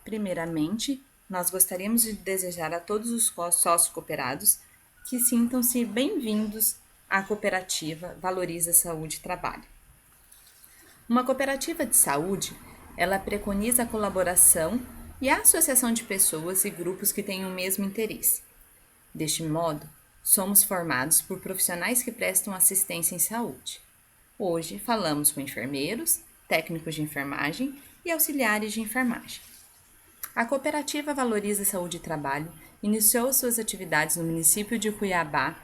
Primeiramente, nós gostaríamos de desejar a todos os sócios cooperados que sintam-se bem-vindos à cooperativa Valoriza Saúde e Trabalho. Uma cooperativa de saúde, ela preconiza a colaboração e a associação de pessoas e grupos que têm o mesmo interesse. Deste modo, somos formados por profissionais que prestam assistência em saúde. Hoje falamos com enfermeiros, técnicos de enfermagem e auxiliares de enfermagem. A cooperativa Valoriza Saúde e Trabalho iniciou suas atividades no município de Cuiabá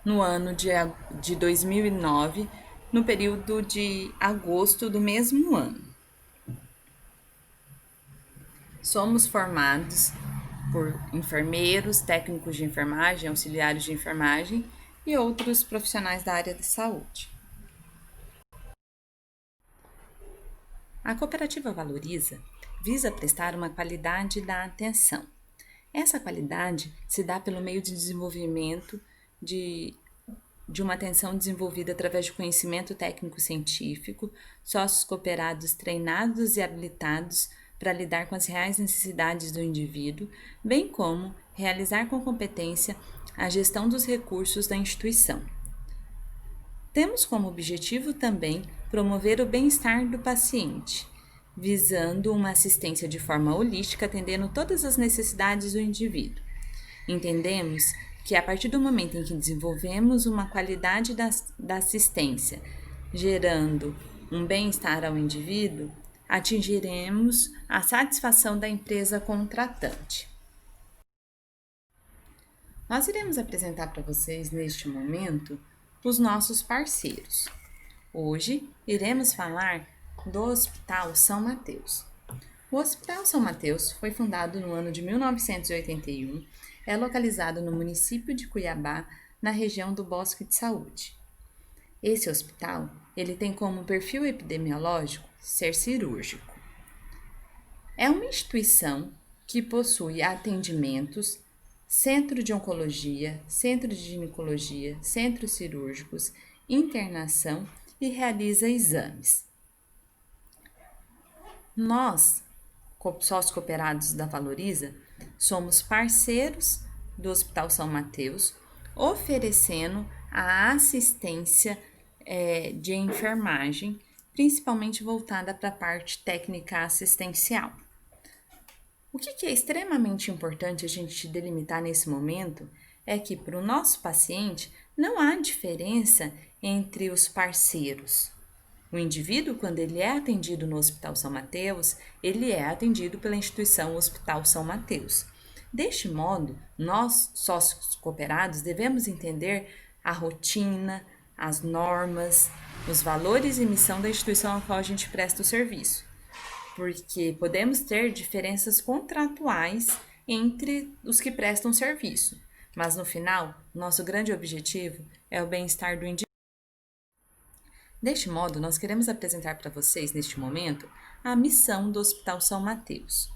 no ano de 2009, no período de agosto do mesmo ano. Somos formados por enfermeiros, técnicos de enfermagem, auxiliares de enfermagem e outros profissionais da área de saúde. A cooperativa Valoriza visa prestar uma qualidade da atenção. Essa qualidade se dá pelo meio de desenvolvimento de uma atenção desenvolvida através de conhecimento técnico-científico, sócios cooperados treinados e habilitados para lidar com as reais necessidades do indivíduo, bem como realizar com competência a gestão dos recursos da instituição. Temos como objetivo também promover o bem-estar do paciente, visando uma assistência de forma holística, atendendo todas as necessidades do indivíduo. Entendemos que a partir do momento em que desenvolvemos uma qualidade da assistência, gerando um bem-estar ao indivíduo, atingiremos a satisfação da empresa contratante. Nós iremos apresentar para vocês, neste momento, os nossos parceiros. Hoje, iremos falar do Hospital São Mateus. O Hospital São Mateus foi fundado no ano de 1981, é localizado no município de Cuiabá, na região do Bosque de Saúde. Esse hospital, ele tem como perfil epidemiológico ser cirúrgico. É uma instituição que possui atendimentos, centro de oncologia, centro de ginecologia, centros cirúrgicos, internação e realiza exames. Nós, sócios cooperados da Valoriza, somos parceiros do Hospital São Mateus, oferecendo a assistência de enfermagem, principalmente voltada para a parte técnica assistencial. O que é extremamente importante a gente delimitar nesse momento é que para o nosso paciente não há diferença entre os parceiros. O indivíduo, quando ele é atendido no Hospital São Mateus, ele é atendido pela instituição Hospital São Mateus. Deste modo, nós, sócios cooperados, devemos entender a rotina, as normas, os valores e missão da instituição a qual a gente presta o serviço, porque podemos ter diferenças contratuais entre os que prestam serviço, mas no final, nosso grande objetivo é o bem-estar do indivíduo. Deste modo, nós queremos apresentar para vocês, neste momento, a missão do Hospital São Mateus,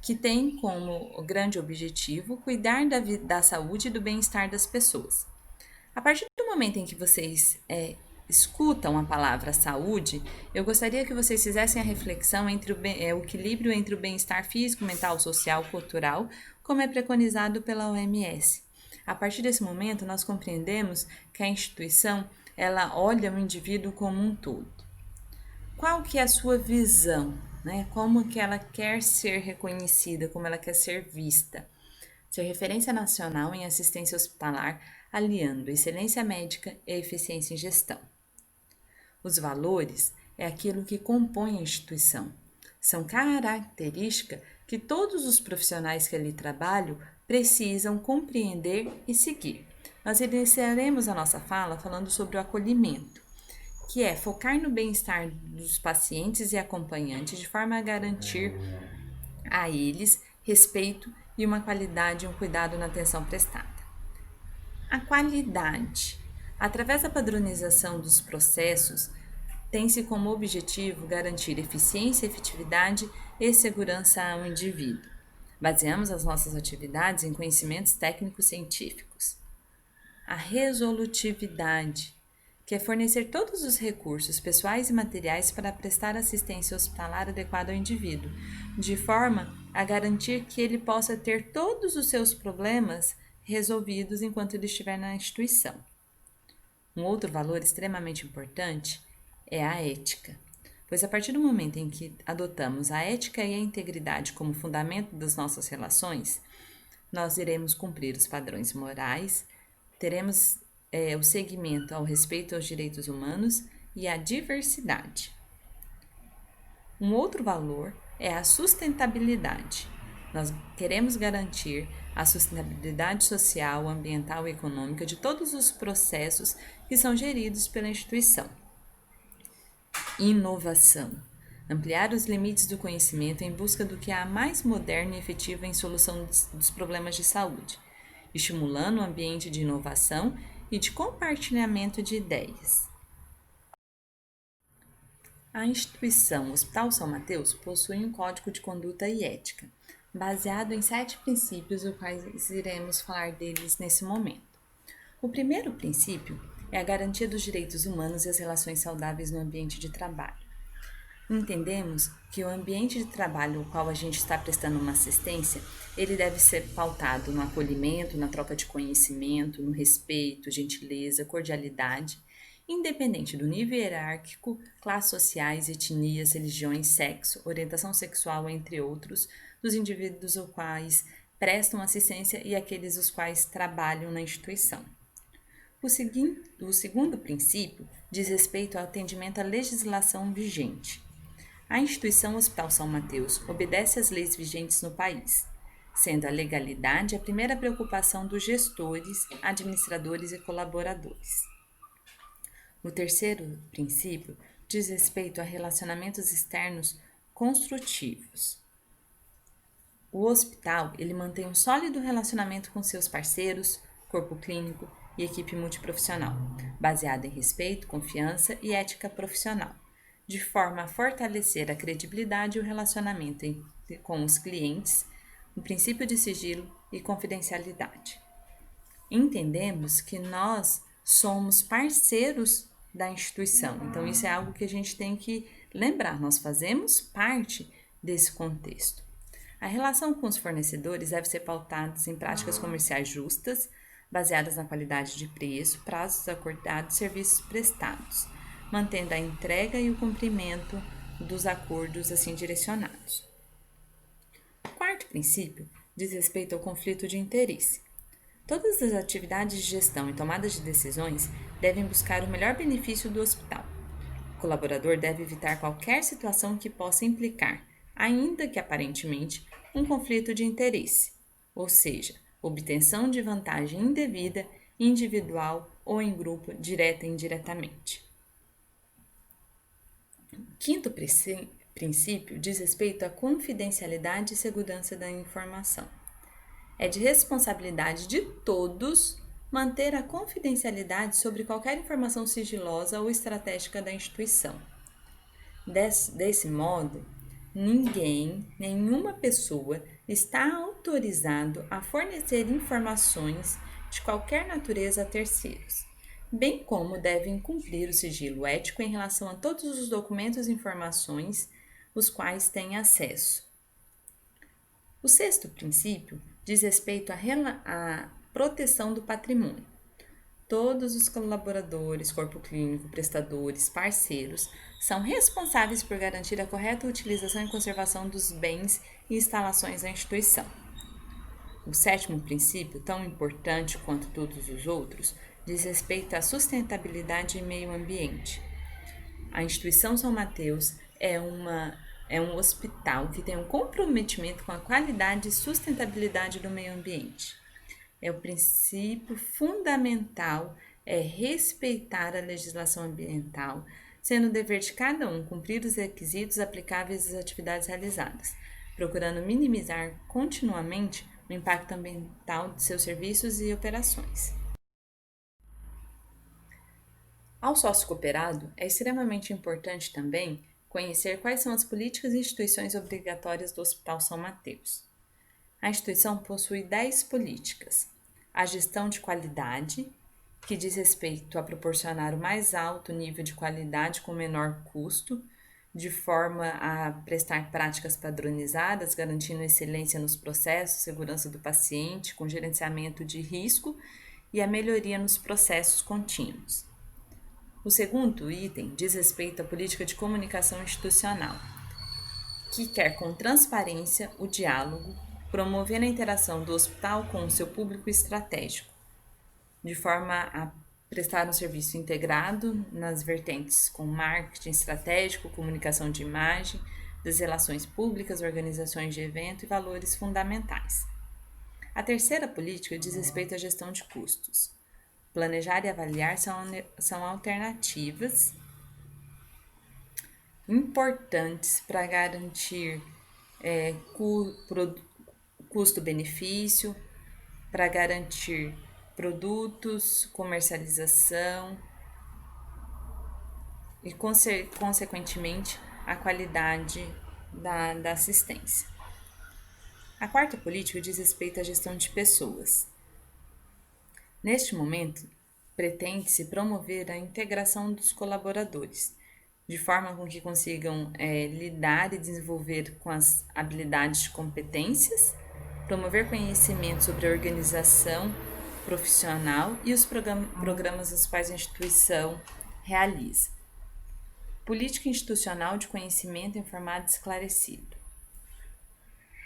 que tem como grande objetivo cuidar da saúde e do bem-estar das pessoas. A partir do momento em que vocês escutam a palavra saúde, eu gostaria que vocês fizessem a reflexão entre o equilíbrio entre o bem-estar físico, mental, social, cultural, como é preconizado pela OMS. A partir desse momento, nós compreendemos que a instituição ela olha o indivíduo como um todo. Qual que é a sua visão? Como que ela quer ser reconhecida, como ela quer ser vista? Ser referência nacional em assistência hospitalar, aliando excelência médica e eficiência em gestão. Os valores é aquilo que compõe a instituição. São características que todos os profissionais que ali trabalham precisam compreender e seguir. Nós iniciaremos a nossa fala falando sobre o acolhimento, que é focar no bem-estar dos pacientes e acompanhantes de forma a garantir a eles respeito e uma qualidade e um cuidado na atenção prestada. A qualidade. Através da padronização dos processos, tem-se como objetivo garantir eficiência, efetividade e segurança ao indivíduo. Baseamos as nossas atividades em conhecimentos técnicos científicos. A resolutividade que é fornecer todos os recursos pessoais e materiais para prestar assistência hospitalar adequada ao indivíduo, de forma a garantir que ele possa ter todos os seus problemas resolvidos enquanto ele estiver na instituição. Um outro valor extremamente importante é a ética, pois a partir do momento em que adotamos a ética e a integridade como fundamento das nossas relações, nós iremos cumprir os padrões morais, teremos o segmento ao respeito aos direitos humanos e à diversidade. Um outro valor é a sustentabilidade. Nós queremos garantir a sustentabilidade social, ambiental e econômica de todos os processos que são geridos pela instituição. Inovação. Ampliar os limites do conhecimento em busca do que há mais moderno e efetivo em solução dos problemas de saúde, estimulando um ambiente de inovação e de compartilhamento de ideias. A instituição Hospital São Mateus possui um código de conduta e ética, baseado em 7 princípios, os quais iremos falar deles nesse momento. O primeiro princípio é a garantia dos direitos humanos e as relações saudáveis no ambiente de trabalho. Entendemos que o ambiente de trabalho ao qual a gente está prestando uma assistência, ele deve ser pautado no acolhimento, na troca de conhecimento, no respeito, gentileza, cordialidade, independente do nível hierárquico, classes sociais, etnias, religiões, sexo, orientação sexual, entre outros, dos indivíduos aos quais prestam assistência e aqueles os quais trabalham na instituição. O segundo princípio diz respeito ao atendimento à legislação vigente. A instituição Hospital São Mateus obedece às leis vigentes no país, sendo a legalidade a primeira preocupação dos gestores, administradores e colaboradores. O terceiro princípio diz respeito a relacionamentos externos construtivos. O hospital ele mantém um sólido relacionamento com seus parceiros, corpo clínico e equipe multiprofissional, baseado em respeito, confiança e ética profissional, de forma a fortalecer a credibilidade e o relacionamento com os clientes, o princípio de sigilo e confidencialidade. Entendemos que nós somos parceiros da instituição, então isso é algo que a gente tem que lembrar, nós fazemos parte desse contexto. A relação com os fornecedores deve ser pautada em práticas comerciais justas, baseadas na qualidade de preço, prazos acordados e serviços prestados, mantendo a entrega e o cumprimento dos acordos assim direcionados. O quarto princípio diz respeito ao conflito de interesse. Todas as atividades de gestão e tomadas de decisões devem buscar o melhor benefício do hospital. O colaborador deve evitar qualquer situação que possa implicar, ainda que aparentemente, um conflito de interesse, ou seja, obtenção de vantagem indevida, individual ou em grupo, direta e indiretamente. O quinto princípio diz respeito à confidencialidade e segurança da informação. É de responsabilidade de todos manter a confidencialidade sobre qualquer informação sigilosa ou estratégica da instituição. Desse modo, nenhuma pessoa está autorizado a fornecer informações de qualquer natureza a terceiros, bem como devem cumprir o sigilo ético em relação a todos os documentos e informações os quais têm acesso. O sexto princípio diz respeito à proteção do patrimônio. Todos os colaboradores, corpo clínico, prestadores, parceiros são responsáveis por garantir a correta utilização e conservação dos bens e instalações da instituição. O sétimo princípio, tão importante quanto todos os outros, diz respeito à sustentabilidade e meio ambiente. A instituição São Mateus é um hospital que tem um comprometimento com a qualidade e sustentabilidade do meio ambiente. O princípio fundamental é respeitar a legislação ambiental, sendo o dever de cada um cumprir os requisitos aplicáveis às atividades realizadas, procurando minimizar continuamente o impacto ambiental de seus serviços e operações. Ao sócio cooperado, é extremamente importante também conhecer quais são as políticas e instituições obrigatórias do Hospital São Mateus. A instituição possui 10 políticas: a gestão de qualidade, que diz respeito a proporcionar o mais alto nível de qualidade com menor custo, de forma a prestar práticas padronizadas, garantindo excelência nos processos, segurança do paciente, com gerenciamento de risco e a melhoria nos processos contínuos. O segundo item diz respeito à política de comunicação institucional, que quer com transparência o diálogo, promovendo a interação do hospital com o seu público estratégico, de forma a prestar um serviço integrado nas vertentes com marketing estratégico, comunicação de imagem, das relações públicas, organizações de evento e valores fundamentais. A terceira política diz respeito à gestão de custos. Planejar e avaliar são alternativas importantes para garantir custo-benefício, para garantir produtos, comercialização e, consequentemente, a qualidade da assistência. A quarta política diz respeito à gestão de pessoas. Neste momento, pretende-se promover a integração dos colaboradores, de forma com que consigam lidar e desenvolver com as habilidades e competências, promover conhecimento sobre a organização profissional e os programas dos quais a instituição realiza. Política institucional de conhecimento informado e esclarecido.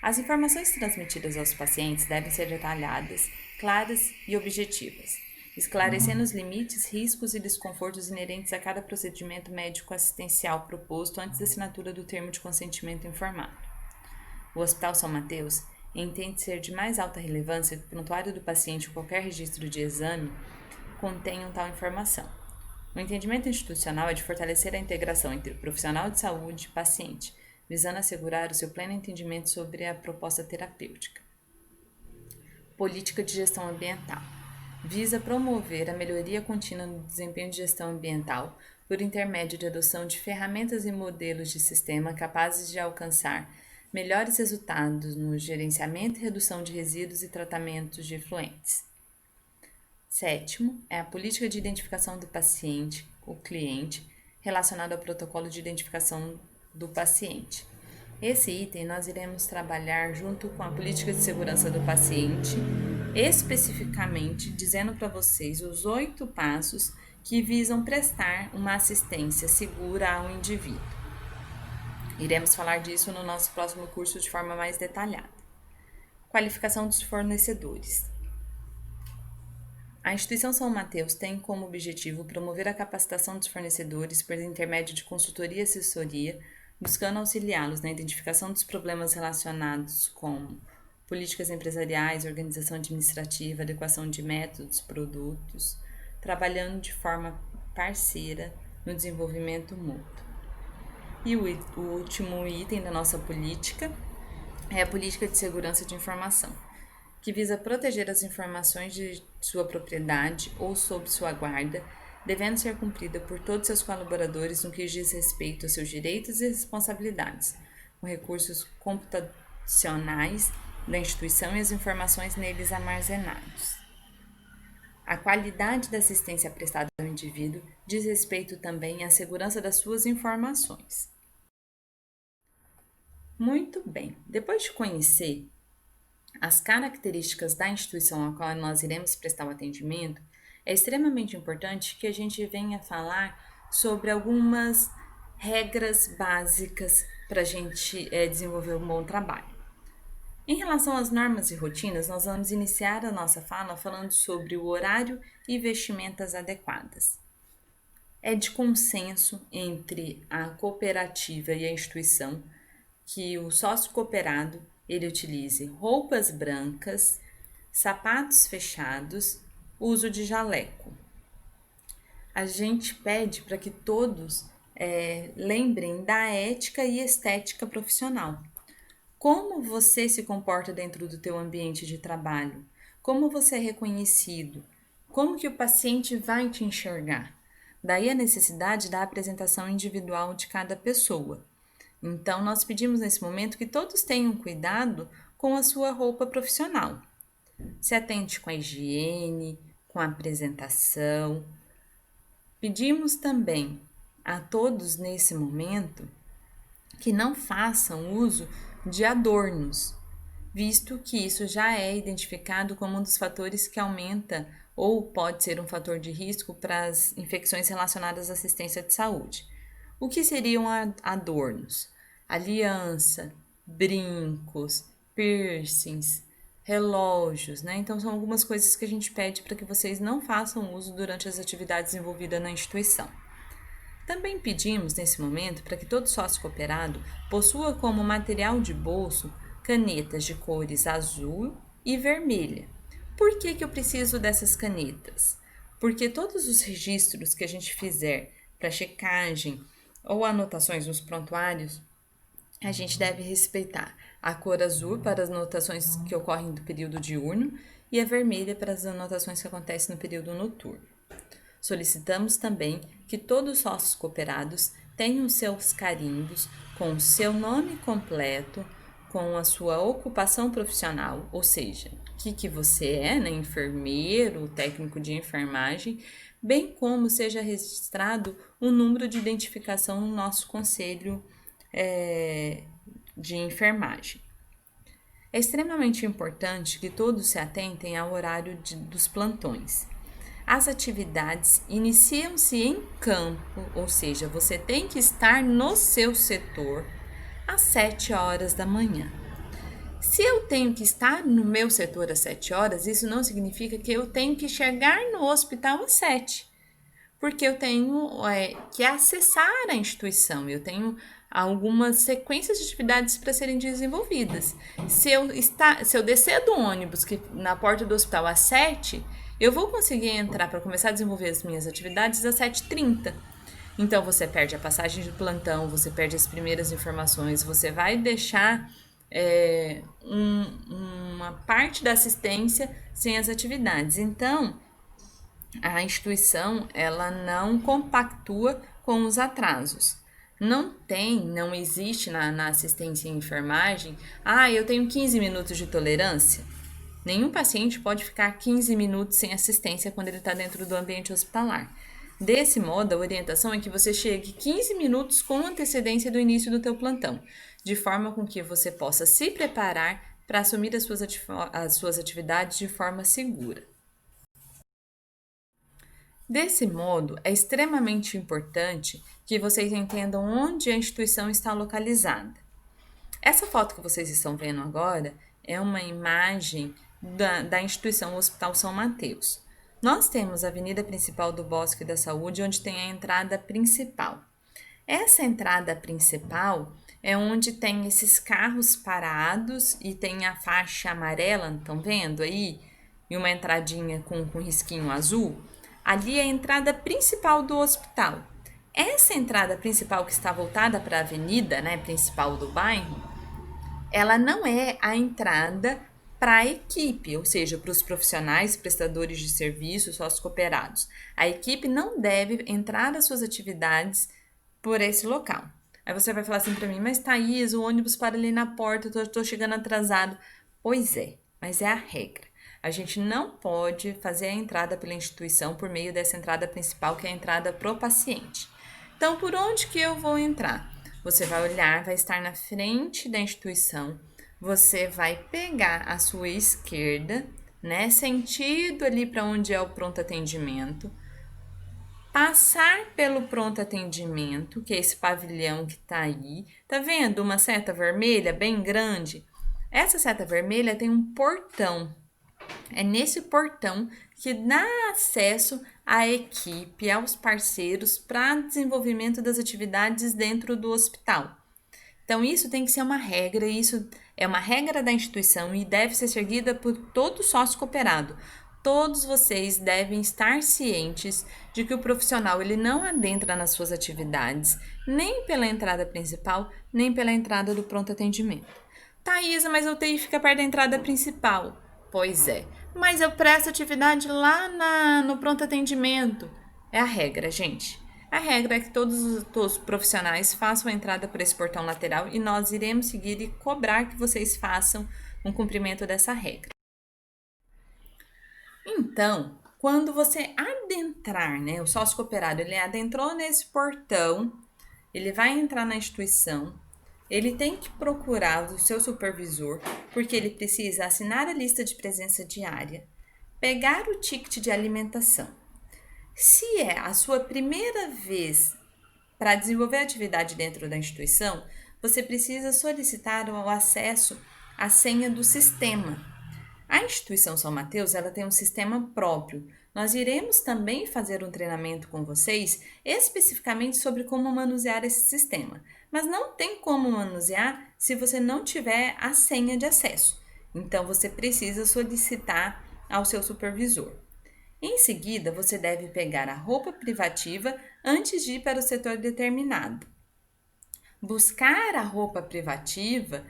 As informações transmitidas aos pacientes devem ser detalhadas, claras e objetivas, esclarecendo os limites, riscos e desconfortos inerentes a cada procedimento médico-assistencial proposto antes da assinatura do termo de consentimento informado. O Hospital São Mateus entende ser de mais alta relevância que o prontuário do paciente ou qualquer registro de exame contenham tal informação. O entendimento institucional é de fortalecer a integração entre o profissional de saúde e paciente, visando assegurar o seu pleno entendimento sobre a proposta terapêutica. Política de gestão ambiental. Visa promover a melhoria contínua no desempenho de gestão ambiental por intermédio de adoção de ferramentas e modelos de sistema capazes de alcançar melhores resultados no gerenciamento e redução de resíduos e tratamentos de efluentes. Sétimo, é a política de identificação do paciente, o cliente, relacionado ao protocolo de identificação do paciente. Esse item nós iremos trabalhar junto com a política de segurança do paciente, especificamente dizendo para vocês os 8 passos que visam prestar uma assistência segura ao indivíduo. Iremos falar disso no nosso próximo curso de forma mais detalhada. Qualificação dos fornecedores. A instituição São Mateus tem como objetivo promover a capacitação dos fornecedores por intermédio de consultoria e assessoria, buscando auxiliá-los na identificação dos problemas relacionados com políticas empresariais, organização administrativa, adequação de métodos, produtos, trabalhando de forma parceira no desenvolvimento mútuo. E o último item da nossa política é a política de segurança de informação, que visa proteger as informações de sua propriedade ou sob sua guarda, devendo ser cumprida por todos seus colaboradores no que diz respeito aos seus direitos e responsabilidades, com recursos computacionais da instituição e as informações neles armazenados. A qualidade da assistência prestada ao indivíduo diz respeito também à segurança das suas informações. Muito bem, depois de conhecer as características da instituição a qual nós iremos prestar o atendimento, é extremamente importante que a gente venha falar sobre algumas regras básicas para a gente desenvolver um bom trabalho. Em relação às normas e rotinas, nós vamos iniciar a nossa fala falando sobre o horário e vestimentas adequadas. É de consenso entre a cooperativa e a instituição que o sócio cooperado ele utilize roupas brancas, sapatos fechados, uso de jaleco. A gente pede para que todos lembrem da ética e estética profissional. Como você se comporta dentro do teu ambiente de trabalho? Como você é reconhecido? Como que o paciente vai te enxergar? Daí a necessidade da apresentação individual de cada pessoa. Então, nós pedimos nesse momento que todos tenham cuidado com a sua roupa profissional. Se atente com a higiene, com apresentação. Pedimos também a todos nesse momento que não façam uso de adornos, visto que isso já é identificado como um dos fatores que aumenta ou pode ser um fator de risco para as infecções relacionadas à assistência de saúde. O que seriam adornos? Aliança, brincos, piercings, relógios, né? Então são algumas coisas que a gente pede para que vocês não façam uso durante as atividades envolvidas na instituição. Também pedimos, nesse momento, para que todo sócio cooperado possua como material de bolso canetas de cores azul e vermelha. Por que eu preciso dessas canetas? Porque todos os registros que a gente fizer para checagem ou anotações nos prontuários, a gente deve respeitar a cor azul para as anotações que ocorrem do período diurno e a vermelha para as anotações que acontecem no período noturno. Solicitamos também que todos os sócios cooperados tenham seus carimbos com o seu nome completo, com a sua ocupação profissional, ou seja, o que você é, né? Enfermeiro, técnico de enfermagem, bem como seja registrado o número de identificação no nosso conselho de enfermagem. É extremamente importante que todos se atentem ao horário dos plantões. As atividades iniciam-se em campo, ou seja, você tem que estar no seu setor às 7 horas da manhã. Se eu tenho que estar no meu setor às 7 horas, isso não significa que eu tenho que chegar no hospital às 7, porque eu tenho que acessar a instituição, eu tenho algumas sequências de atividades para serem desenvolvidas. Se eu descer do ônibus na porta do hospital às 7, eu vou conseguir entrar para começar a desenvolver as minhas atividades às 7h30. Então, você perde a passagem de plantão, você perde as primeiras informações, você vai deixar uma parte da assistência sem as atividades. Então, a instituição ela não compactua com os atrasos. Não existe na assistência em enfermagem, eu tenho 15 minutos de tolerância. Nenhum paciente pode ficar 15 minutos sem assistência quando ele está dentro do ambiente hospitalar. Desse modo, a orientação é que você chegue 15 minutos com antecedência do início do teu plantão, de forma com que você possa se preparar para assumir as suas atividades de forma segura. Desse modo, é extremamente importante que vocês entendam onde a instituição está localizada. Essa foto que vocês estão vendo agora é uma imagem da instituição Hospital São Mateus. Nós temos a avenida principal do Bosque da Saúde, onde tem a entrada principal. Essa entrada principal é onde tem esses carros parados e tem a faixa amarela, estão vendo aí? E uma entradinha com risquinho azul. Ali é a entrada principal do hospital. Essa entrada principal que está voltada para a avenida, né, principal do bairro, ela não é a entrada para a equipe, ou seja, para os profissionais, prestadores de serviços, sócios cooperados. A equipe não deve entrar as suas atividades por esse local. Aí você vai falar assim para mim, mas Thaís, o ônibus para ali na porta, eu tô chegando atrasado. Pois é, mas é a regra. A gente não pode fazer a entrada pela instituição por meio dessa entrada principal, que é a entrada pro paciente. Então, por onde que eu vou entrar? Você vai olhar, vai estar na frente da instituição, você vai pegar a sua esquerda, né, sentido ali para onde é o pronto atendimento, passar pelo pronto atendimento, que é esse pavilhão que tá aí, tá vendo uma seta vermelha bem grande? Essa seta vermelha tem um portão. É nesse portão que dá acesso à equipe, aos parceiros para desenvolvimento das atividades dentro do hospital. Então, isso tem que ser uma regra, isso é uma regra da instituição e deve ser seguida por todo sócio cooperado. Todos vocês devem estar cientes de que o profissional ele não adentra nas suas atividades, nem pela entrada principal, nem pela entrada do pronto atendimento. Thaisa, mas a UTI fica perto da entrada principal. Pois é, mas eu presto atividade lá no pronto atendimento. É a regra, gente. A regra é que todos os profissionais façam a entrada por esse portão lateral e nós iremos seguir e cobrar que vocês façam um cumprimento dessa regra. Então, Quando você adentrar, né, o sócio cooperado, ele adentrou nesse portão, ele vai entrar na instituição, ele tem que procurar o seu supervisor, porque ele precisa assinar a lista de presença diária, pegar o ticket de alimentação. Se é a sua primeira vez para desenvolver atividade dentro da instituição, você precisa solicitar o acesso à senha do sistema. A instituição São Mateus, ela tem um sistema próprio. Nós iremos também fazer um treinamento com vocês especificamente sobre como manusear esse sistema. Mas não tem como manusear se você não tiver a senha de acesso. Então você precisa solicitar ao seu supervisor. Em seguida, você deve pegar a roupa privativa antes de ir para o setor determinado. Buscar a roupa privativa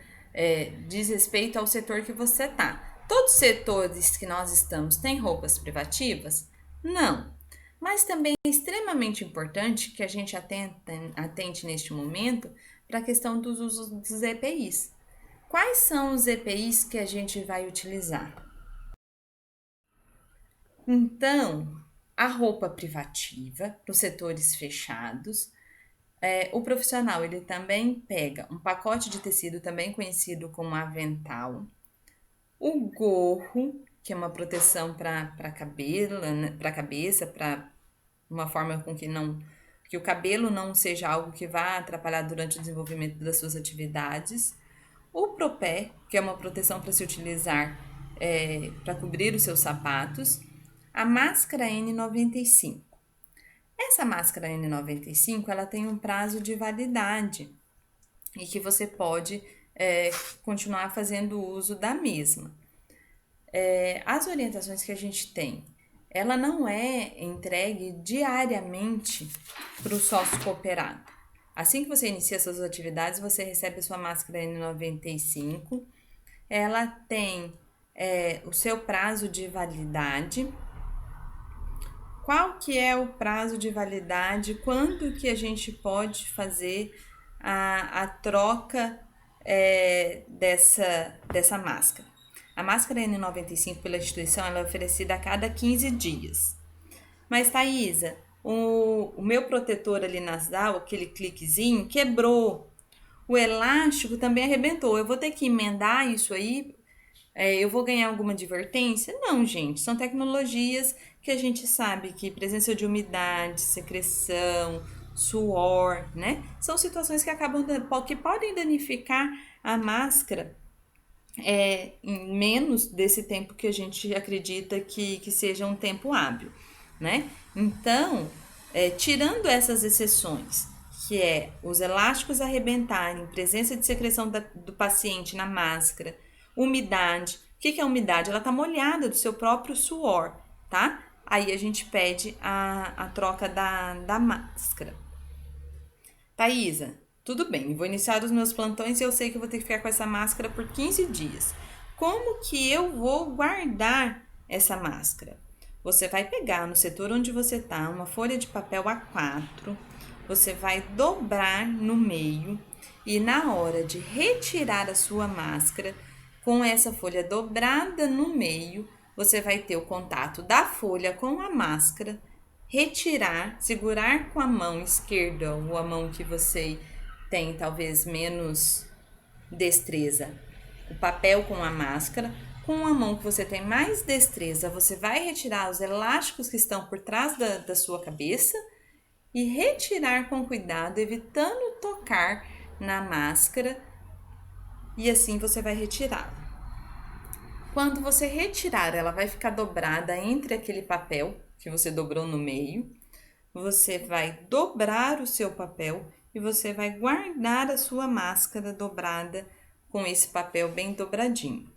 diz respeito ao setor que você está. Todos os setores que nós estamos têm roupas privativas? Não. Mas também é extremamente importante que a gente atente neste momento para a questão dos usos dos EPIs. Quais são os EPIs que a gente vai utilizar? Então, a roupa privativa para os setores fechados, o profissional ele também pega um pacote de tecido também conhecido como avental, o gorro, que é uma proteção para cabelo, né, para a cabeça, para uma forma com que o cabelo não seja algo que vá atrapalhar durante o desenvolvimento das suas atividades, o propé, que é uma proteção para se utilizar para cobrir os seus sapatos, a máscara N95. Essa máscara N95 ela tem um prazo de validade e que você pode continuar fazendo uso da mesma. As orientações que a gente tem, ela não é entregue diariamente para o sócio cooperado. Assim que você inicia suas atividades, você recebe a sua máscara N95. Ela tem o seu prazo de validade. Qual que é o prazo de validade? Quando que a gente pode fazer a troca dessa máscara? A máscara N95 pela instituição ela é oferecida a cada 15 dias. Mas, Thaisa, o meu protetor ali nasal, aquele cliquezinho, quebrou. O elástico também arrebentou. Eu vou ter que emendar isso aí? Eu vou ganhar alguma advertência? Não, gente. São tecnologias que a gente sabe que presença de umidade, secreção, suor, né? São situações que podem danificar a máscara em menos desse tempo que a gente acredita que seja um tempo hábil, né? Então, tirando essas exceções, que é os elásticos arrebentarem, presença de secreção do paciente na máscara, umidade. O que é umidade? Ela tá molhada do seu próprio suor, tá? Aí a gente pede a troca da máscara. Thaisa, tudo bem, vou iniciar os meus plantões e eu sei que eu vou ter que ficar com essa máscara por 15 dias. Como que eu vou guardar essa máscara? Você vai pegar no setor onde você está uma folha de papel A4, você vai dobrar no meio e na hora de retirar a sua máscara, com essa folha dobrada no meio, você vai ter o contato da folha com a máscara, retirar, segurar com a mão esquerda ou a mão que você tem talvez menos destreza, o papel com a máscara. Com a mão que você tem mais destreza, você vai retirar os elásticos que estão por trás da sua cabeça e retirar com cuidado, evitando tocar na máscara, e assim você vai retirá-la. Quando você retirar, ela vai ficar dobrada entre aquele papel que você dobrou no meio. Você vai dobrar o seu papel e você vai guardar a sua máscara dobrada com esse papel bem dobradinho.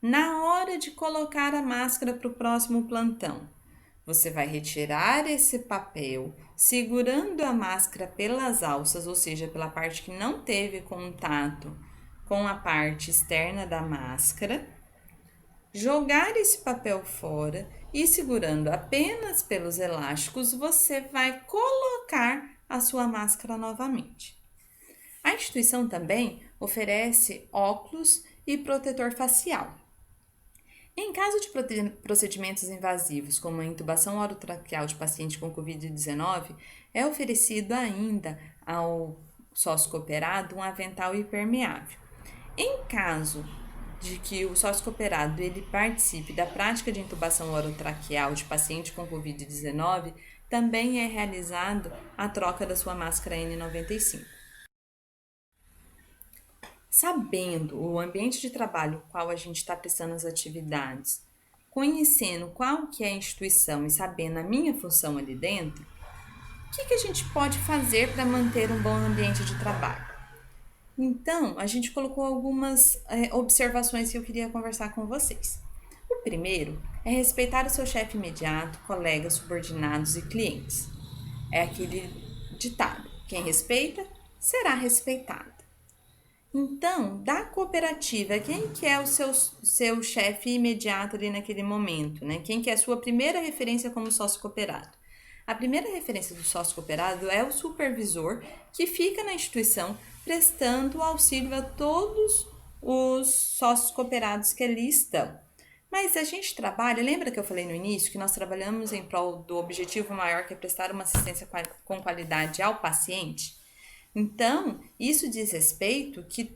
Na hora de colocar a máscara para o próximo plantão, você vai retirar esse papel, segurando a máscara pelas alças, ou seja, pela parte que não teve contato com a parte externa da máscara, jogar esse papel fora e segurando apenas pelos elásticos, você vai colocar a sua máscara novamente. A instituição também oferece óculos e protetor facial. Em caso de procedimentos invasivos, como a intubação orotraqueal de paciente com Covid-19, é oferecido ainda ao sócio cooperado um avental impermeável. Em caso de que o sócio cooperado ele participe da prática de intubação orotraqueal de paciente com Covid-19, também é realizado a troca da sua máscara N95. Sabendo o ambiente de trabalho no qual a gente está prestando as atividades, conhecendo qual que é a instituição e sabendo a minha função ali dentro, o que a gente pode fazer para manter um bom ambiente de trabalho? Então, a gente colocou algumas observações que eu queria conversar com vocês. O primeiro é respeitar o seu chefe imediato, colegas, subordinados e clientes. É aquele ditado: quem respeita, será respeitado. Então, da cooperativa, quem que é o seu chefe imediato ali naquele momento, né? Quem que é a sua primeira referência como sócio cooperado? A primeira referência do sócio cooperado é o supervisor que fica na instituição prestando auxílio a todos os sócios cooperados que ali estão. Mas a gente trabalha, lembra que eu falei no início que nós trabalhamos em prol do objetivo maior que é prestar uma assistência com qualidade ao paciente? Então, isso diz respeito que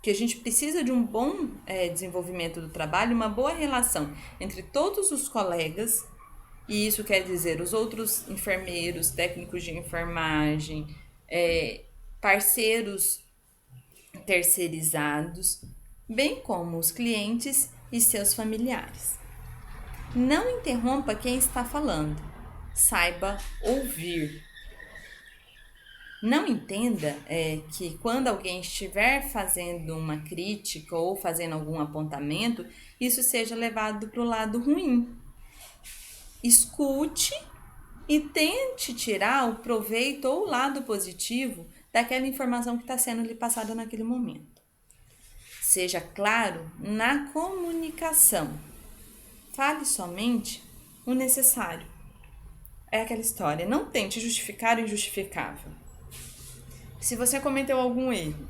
a gente precisa de um bom desenvolvimento do trabalho, uma boa relação entre todos os colegas, e isso quer dizer os outros enfermeiros, técnicos de enfermagem, parceiros terceirizados, bem como os clientes e seus familiares. Não interrompa quem está falando, saiba ouvir. Não entenda que quando alguém estiver fazendo uma crítica ou fazendo algum apontamento, isso seja levado para o lado ruim. Escute e tente tirar o proveito ou o lado positivo daquela informação que está sendo lhe passada naquele momento. Seja claro na comunicação. Fale somente o necessário. É aquela história, não tente justificar o injustificável. Se você cometeu algum erro,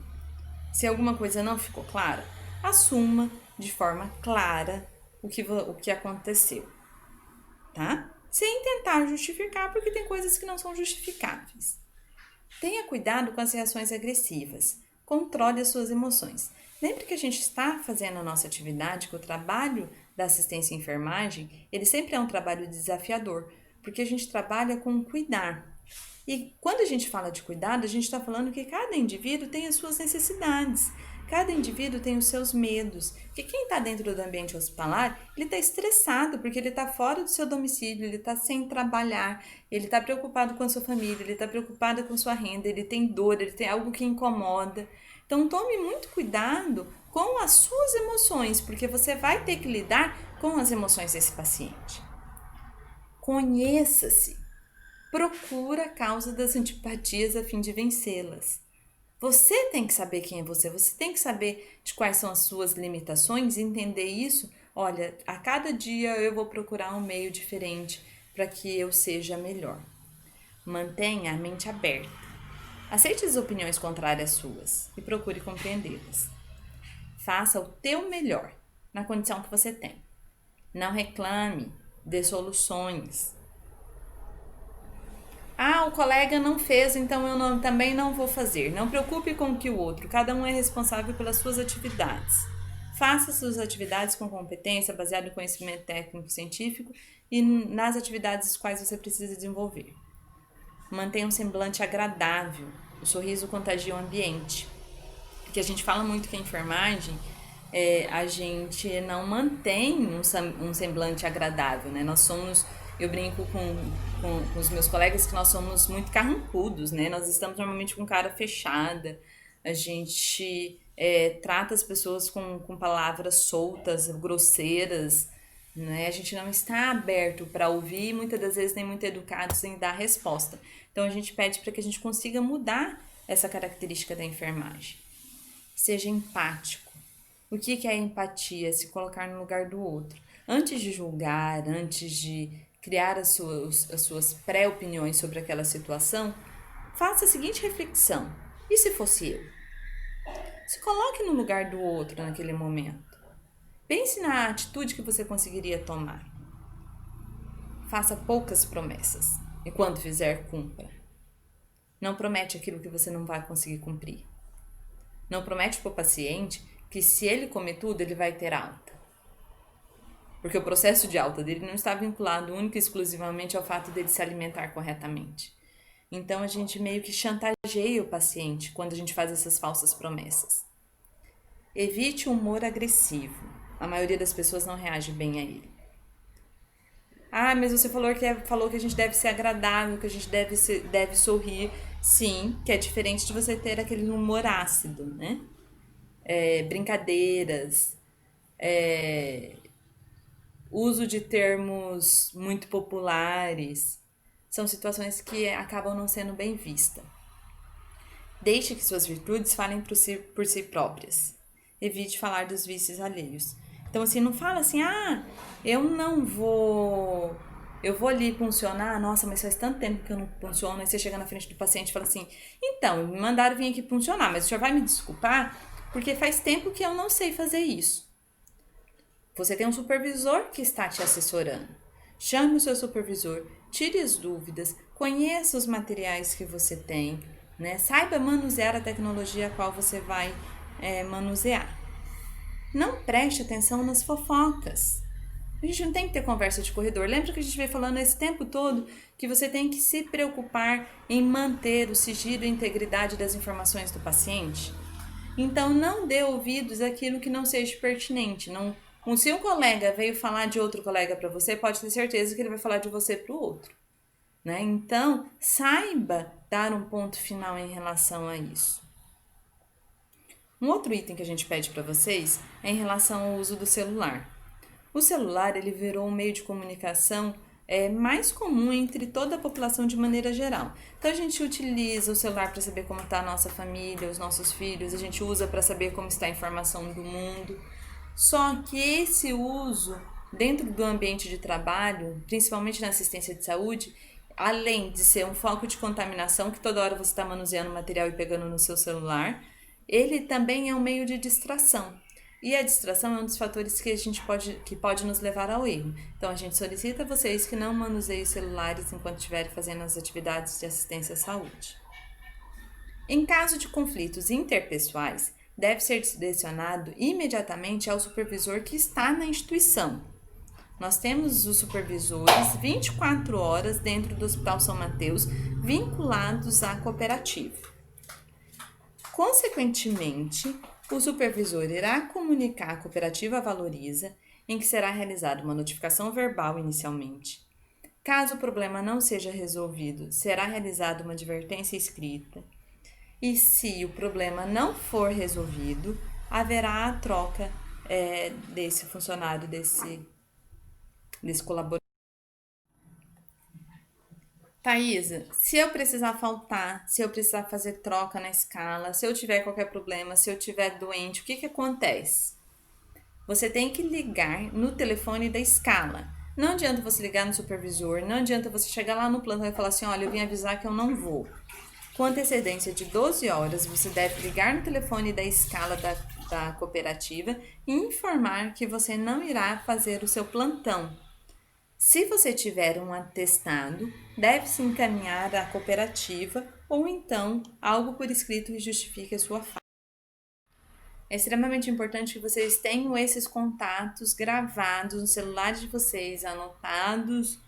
se alguma coisa não ficou clara, assuma de forma clara o que aconteceu, tá? Sem tentar justificar, porque tem coisas que não são justificáveis. Tenha cuidado com as reações agressivas. Controle as suas emoções. Lembre que a gente está fazendo a nossa atividade, que o trabalho da assistência e enfermagem, ele sempre é um trabalho desafiador, porque a gente trabalha com cuidar. E quando a gente fala de cuidado, a gente está falando que cada indivíduo tem as suas necessidades, cada indivíduo tem os seus medos. Que quem está dentro do ambiente hospitalar, ele está estressado porque ele está fora do seu domicílio, ele está sem trabalhar, ele está preocupado com a sua família, ele está preocupado com a sua renda, ele tem dor, ele tem algo que incomoda. Então tome muito cuidado com as suas emoções, porque você vai ter que lidar com as emoções desse paciente. Conheça-se. Procura a causa das antipatias a fim de vencê-las. Você tem que saber quem é você tem que saber de quais são as suas limitações e entender isso. Olha, a cada dia eu vou procurar um meio diferente para que eu seja melhor. Mantenha a mente aberta. Aceite as opiniões contrárias suas e procure compreendê-las. Faça o teu melhor na condição que você tem. Não reclame, dê soluções. O colega não fez, então eu também não vou fazer. Não preocupe com o que o outro, cada um é responsável pelas suas atividades. Faça suas atividades com competência, baseado em conhecimento técnico-científico e nas atividades as quais você precisa desenvolver. Mantenha um semblante agradável, o sorriso contagia o ambiente. Porque a gente fala muito que a enfermagem, a gente não mantém um semblante agradável, né? Eu brinco com os meus colegas que nós somos muito carrancudos, né? Nós estamos normalmente com cara fechada, a gente trata as pessoas com palavras soltas, grosseiras, né? A gente não está aberto para ouvir e muitas das vezes nem muito educados em dar resposta. Então a gente pede para que a gente consiga mudar essa característica da enfermagem. Seja empático. O que é empatia? Se colocar no lugar do outro. Antes de julgar, antes de criar as suas pré-opiniões sobre aquela situação, faça a seguinte reflexão: e se fosse eu? Se coloque no lugar do outro naquele momento. Pense na atitude que você conseguiria tomar. Faça poucas promessas e quando fizer, cumpra. Não promete aquilo que você não vai conseguir cumprir. Não promete para o paciente que se ele comer tudo, ele vai ter alta. Porque o processo de alta dele não está vinculado única e exclusivamente ao fato dele se alimentar corretamente. Então a gente meio que chantageia o paciente quando a gente faz essas falsas promessas. Evite o humor agressivo. A maioria das pessoas não reage bem a ele. Ah, mas você falou que a gente deve ser agradável, que a gente deve sorrir. Sim, que é diferente de você ter aquele humor ácido, né? Brincadeiras, uso de termos muito populares. São situações que acabam não sendo bem vistas. Deixe que suas virtudes falem por si próprias. Evite falar dos vícios alheios. Então, assim, não fala assim, eu não vou. Eu vou ali funcionar, nossa, mas faz tanto tempo que eu não funciono. Aí você chega na frente do paciente e fala assim, então, me mandaram vir aqui funcionar, mas o senhor vai me desculpar? Porque faz tempo que eu não sei fazer isso. Você tem um supervisor que está te assessorando. Chame o seu supervisor, tire as dúvidas, conheça os materiais que você tem, né? Saiba manusear a tecnologia a qual você vai manusear. Não preste atenção nas fofocas. A gente não tem que ter conversa de corredor. Lembra que a gente veio falando esse tempo todo que você tem que se preocupar em manter o sigilo e a integridade das informações do paciente? Então, não dê ouvidos àquilo que não seja pertinente. Se um colega veio falar de outro colega para você, pode ter certeza que ele vai falar de você para o outro. Né? Então, saiba dar um ponto final em relação a isso. Um outro item que a gente pede para vocês é em relação ao uso do celular. O celular ele virou um meio de comunicação mais comum entre toda a população de maneira geral. Então a gente utiliza o celular para saber como está a nossa família, os nossos filhos, a gente usa para saber como está a informação do mundo. Só que esse uso dentro do ambiente de trabalho, principalmente na assistência de saúde, além de ser um foco de contaminação, que toda hora você está manuseando material e pegando no seu celular, ele também é um meio de distração. E a distração é um dos fatores que pode nos levar ao erro. Então a gente solicita a vocês que não manuseiem os celulares enquanto estiverem fazendo as atividades de assistência à saúde. Em caso de conflitos interpessoais, deve ser direcionado imediatamente ao supervisor que está na instituição. Nós temos os supervisores 24 horas dentro do Hospital São Mateus vinculados à cooperativa. Consequentemente, o supervisor irá comunicar à cooperativa Valoriza, em que será realizada uma notificação verbal inicialmente. Caso o problema não seja resolvido, será realizada uma advertência escrita. E se o problema não for resolvido, haverá a troca desse funcionário, desse colaborador. Thaisa, se eu precisar faltar, se eu precisar fazer troca na escala, se eu tiver qualquer problema, se eu tiver doente, o que acontece? Você tem que ligar no telefone da escala. Não adianta você ligar no supervisor, não adianta você chegar lá no plantão e falar assim, olha, eu vim avisar que eu não vou. Com antecedência de 12 horas, você deve ligar no telefone da escala da cooperativa e informar que você não irá fazer o seu plantão. Se você tiver um atestado, deve-se encaminhar à cooperativa ou então algo por escrito que justifique a sua falta. É extremamente importante que vocês tenham esses contatos gravados no celular de vocês, anotados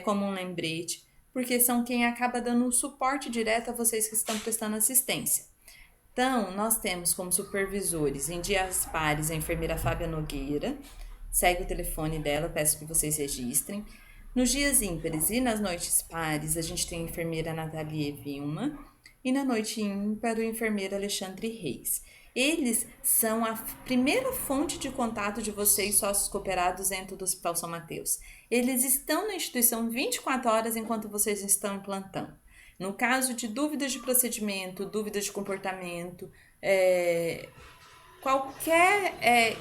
como um lembrete, porque são quem acaba dando um suporte direto a vocês que estão prestando assistência. Então, nós temos como supervisores em dias pares a enfermeira Fábia Nogueira, segue o telefone dela, peço que vocês registrem. Nos dias ímpares e nas noites pares, a gente tem a enfermeira Nathalie Vilma e na noite ímpar o enfermeiro Alexandre Reis. Eles são a primeira fonte de contato de vocês, sócios cooperados dentro do Hospital São Mateus. Eles estão na instituição 24 horas enquanto vocês estão em plantão. No caso de dúvidas de procedimento, dúvidas de comportamento, qualquer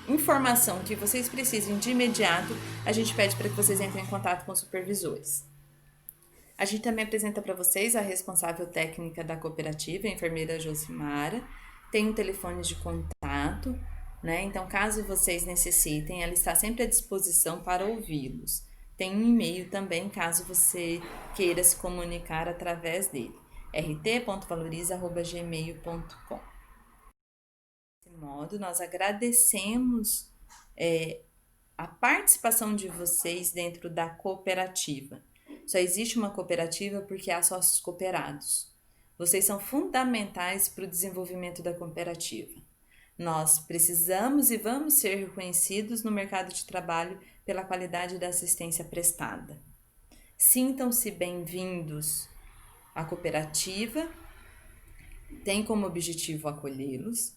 informação que vocês precisem de imediato, a gente pede para que vocês entrem em contato com os supervisores. A gente também apresenta para vocês a responsável técnica da cooperativa, a enfermeira Josimara, tem um telefone de contato, né? Então, caso vocês necessitem, ela está sempre à disposição para ouvi-los. Tem um e-mail também, caso você queira se comunicar através dele, rt.valoriza@gmail.com. Desse modo, nós agradecemos a participação de vocês dentro da cooperativa. Só existe uma cooperativa porque há sócios cooperados. Vocês são fundamentais para o desenvolvimento da cooperativa. Nós precisamos e vamos ser reconhecidos no mercado de trabalho pela qualidade da assistência prestada. Sintam-se bem-vindos à cooperativa, tem como objetivo acolhê-los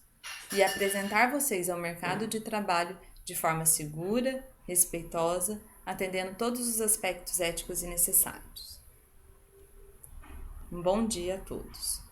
e apresentar vocês ao mercado de trabalho de forma segura, respeitosa, atendendo todos os aspectos éticos e necessários. Um bom dia a todos.